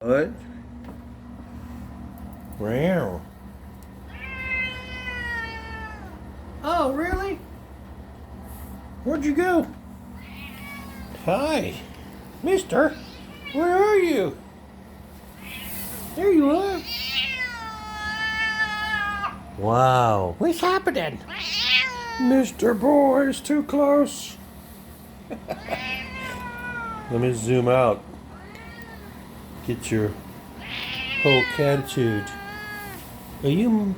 What? Wow. Oh, really? Where'd you go? Hi, mister. Where are you? There you are. Wow. What's happening? Mr. Boy's too close. Let me zoom out. Get your whole attitude. Are you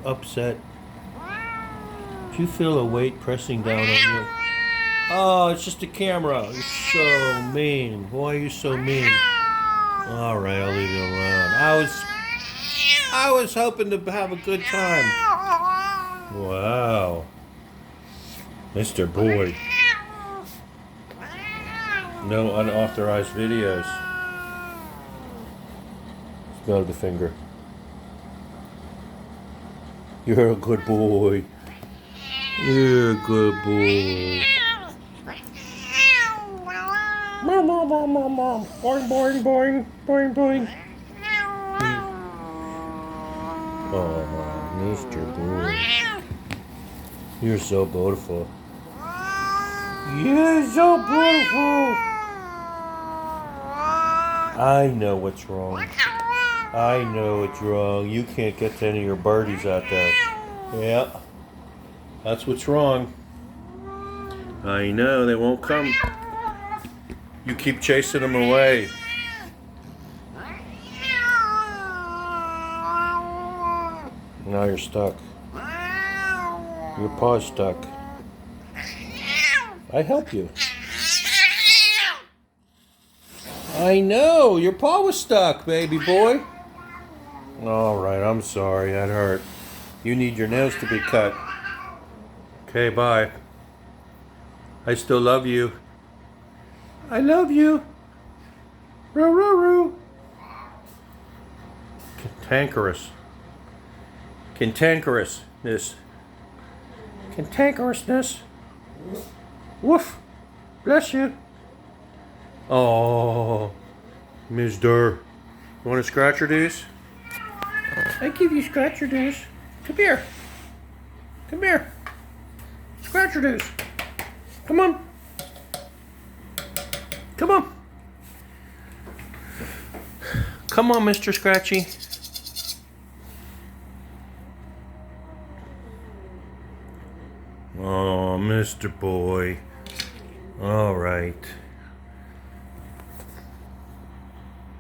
upset? Do you feel a weight pressing down on you? Oh, it's just a camera. You're so mean. Why are you so mean? All right, I'll leave you alone. I was hoping to have a good time. Wow. Mr. Boy. No unauthorized videos. Smell the finger. You're a good boy. You're a good boy. Mom, mom, mom, mom, mom. Boing, boing, boing, boing, boing. Oh, Mr. Boy. You're so beautiful. You're so beautiful. I know what's wrong. I know what's wrong. You can't get to any of your birdies out there. Yeah. That's what's wrong. I know, they won't come. You keep chasing them away. Now you're stuck. Your paw's stuck. I help you. I know, your paw was stuck, baby boy. All right, I'm sorry, that hurt. You need your nails to be cut. Okay, bye. I still love you. I love you. Roo, roo, roo. Cantankerous. Cantankerousness. Cantankerousness. Woof. Bless you. Oh, mister. You want to scratch your dues? I give you scratch your dues. Come here. Come here. Scratch your dues. Come on. Come on. Come on, Mr. Scratchy. Oh, Mr. Boy. All right.